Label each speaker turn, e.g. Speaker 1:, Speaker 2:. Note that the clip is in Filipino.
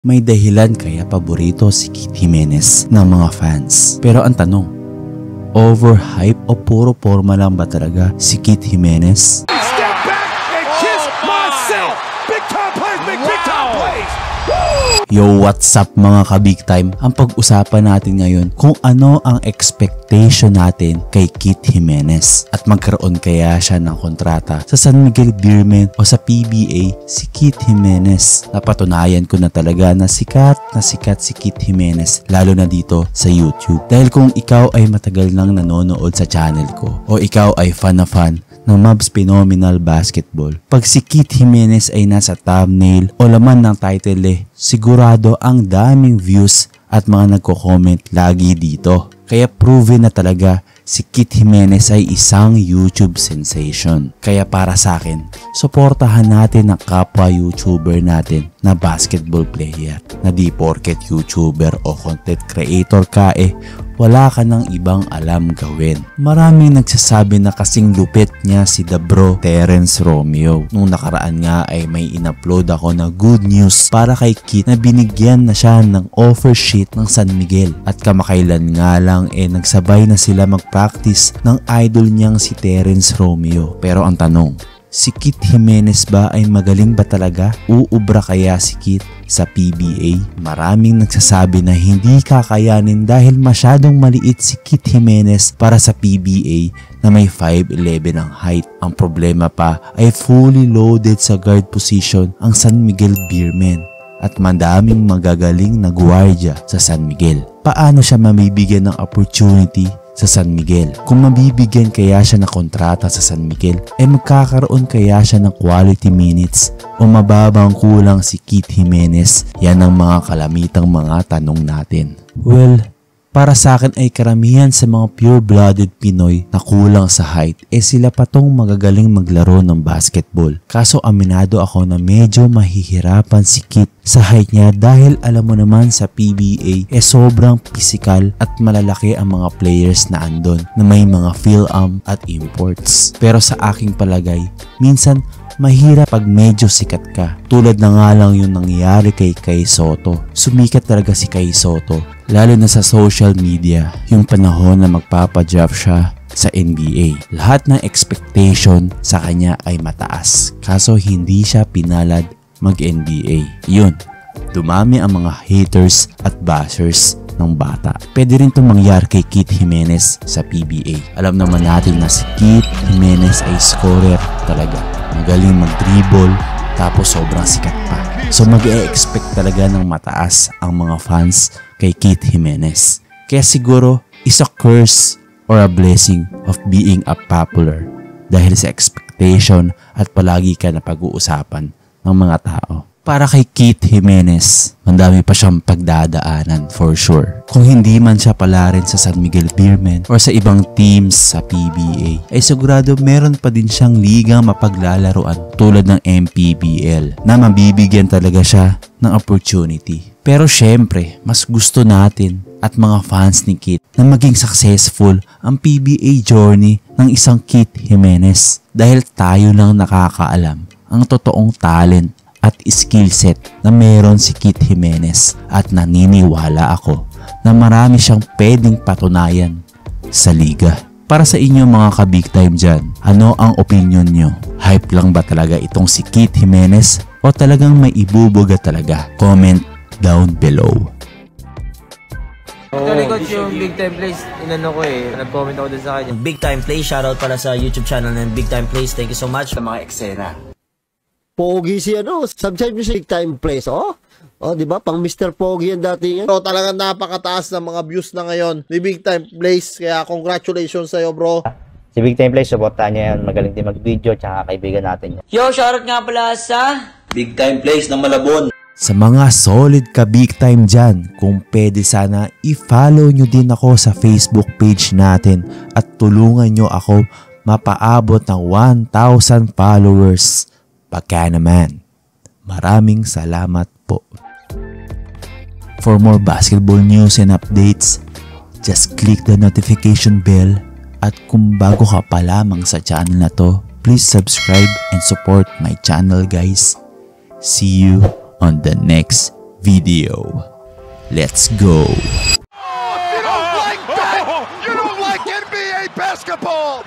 Speaker 1: May dahilan kaya paborito si Kit Jimenez ng mga fans. Pero ang tanong, overhype o puro forma lang ba talaga si Kit Jimenez?
Speaker 2: Step back and kiss myself. Big time plays, big time plays.
Speaker 1: Yo, what's up mga ka-big time? Ang pag-usapan natin ngayon kung ano ang expectation natin kay Kit Jimenez at magkaroon kaya siya ng kontrata sa San Miguel Beermen o sa PBA si Kit Jimenez. Napatunayan ko na talaga na sikat si Kit Jimenez, lalo na dito sa YouTube. Dahil kung ikaw ay matagal nang nanonood sa channel ko o ikaw ay fan ng Mavs Phenomenal Basketball, pag si Kit Jimenez ay nasa thumbnail o laman ng title sigurado ang daming views at mga nagko-comment lagi dito. Kaya proven na talaga si Kit Jimenez ay isang YouTube sensation. Kaya para sa akin, suportahan natin ang kapwa YouTuber natin na basketball player na di porket YouTuber o content creator ka wala ka ng ibang alam gawin. Maraming nagsasabi na kasing lupit niya si The Bro Terence Romeo. Nung nakaraan nga ay may in-upload ako na good news para kay Kit na binigyan na siya ng offer sheet ng San Miguel. At kamakailan nga lang nagsabay na sila mag-practice ng idol niyang si Terence Romeo. Pero ang tanong, si Kit Jimenez ba ay magaling ba talaga? Uubra kaya si Kit sa PBA? Maraming nagsasabi na hindi kakayanin dahil masyadong maliit si Kit Jimenez para sa PBA na may 5'11 ang height. Ang problema pa ay fully loaded sa guard position ang San Miguel Beermen at madaming magagaling na gwardiya sa San Miguel. Paano siya mamibigyan ng opportunity sa San Miguel? Kung mabibigyan kaya siya ng kontrata sa San Miguel, magkakaroon kaya siya ng quality minutes o mababang kulang si Kit Jimenez? Yan ang mga kalamitang mga tanong natin. Well, para sa akin ay karamihan sa mga pure-blooded Pinoy na kulang sa height sila pa tong magagaling maglaro ng basketball. Kaso aminado ako na medyo mahihirapan si Kit sa height niya dahil alam mo naman sa PBA sobrang physical at malalaki ang mga players na andon na may mga Phil-Am at imports. Pero sa aking palagay, minsan mahirap pag medyo sikat ka. Tulad na nga lang yung nangyari kay Kai Sotto. Sumikat talaga si Kai Sotto, lalo na sa social media, yung panahon na magpapadraft siya sa NBA. Lahat ng expectation sa kanya ay mataas, kaso hindi siya pinalad mag-NBA. Yun, dumami ang mga haters at bashers ng bata. Pwede rin itong mangyari kay Kit Jimenez sa PBA. Alam naman natin na si Kit Jimenez ay scorer talaga. Magaling mag-dribble, tapos sobrang sikat pa. So mag-e-expect talaga ng mataas ang mga fans kay Kit Jimenez. Kaya siguro is a curse or a blessing of being a popular dahil sa expectation at palagi ka na pag-uusapan ng mga tao. Para kay Kit Jimenez, mandami pa siyang pagdadaanan for sure. Kung hindi man siya pala rin sa San Miguel Beermen or sa ibang teams sa PBA, sigurado meron pa din siyang ligang mapaglalaruan tulad ng MPBL na mabibigyan talaga siya ng opportunity. Pero syempre, mas gusto natin at mga fans ni Kit na maging successful ang PBA journey ng isang Kit Jimenez dahil tayo lang nakakaalam ang totoong talent at skill set na meron si Kit Jimenez at naniniwala ako na marami siyang pwedeng patunayan sa liga. Para sa inyo mga ka-big time dyan, ano ang opinion nyo? Hype lang ba talaga itong si Kit Jimenez o talagang may ibubuga talaga? Comment down below.
Speaker 3: Actually, coach, yung Big Time Plays, inano ko nag-comment ako din sa kanya.
Speaker 4: Big Time Plays, shoutout pala sa YouTube channel ng Big Time Plays. Thank you so much.
Speaker 5: Sa mga eksena.
Speaker 6: Pogi si subscribe nyo sa Big Time Plays, di ba? Pang Mr. Pogi yan dati yan.
Speaker 7: Bro, talagang napakataas ng mga views na ngayon ni Big Time Plays, kaya congratulations sa'yo, bro.
Speaker 8: Si Big Time Plays, supportahan niya yan. Magaling din mag-video, tsaka kaibigan natin yan.
Speaker 3: Yo, shoutout nga pala sa
Speaker 5: Big Time Plays ng Malabon.
Speaker 1: Sa mga solid ka big time dyan, kung pwede sana i-follow nyo din ako sa Facebook page natin at tulungan nyo ako mapaabot ng 1,000 followers. Pagka naman. Maraming salamat po. For more basketball news and updates, just click the notification bell at kung bago ka pa lamang sa channel na to, please subscribe and support my channel guys. See you on the next video. Let's go!
Speaker 2: You don't like that! You don't like NBA basketball!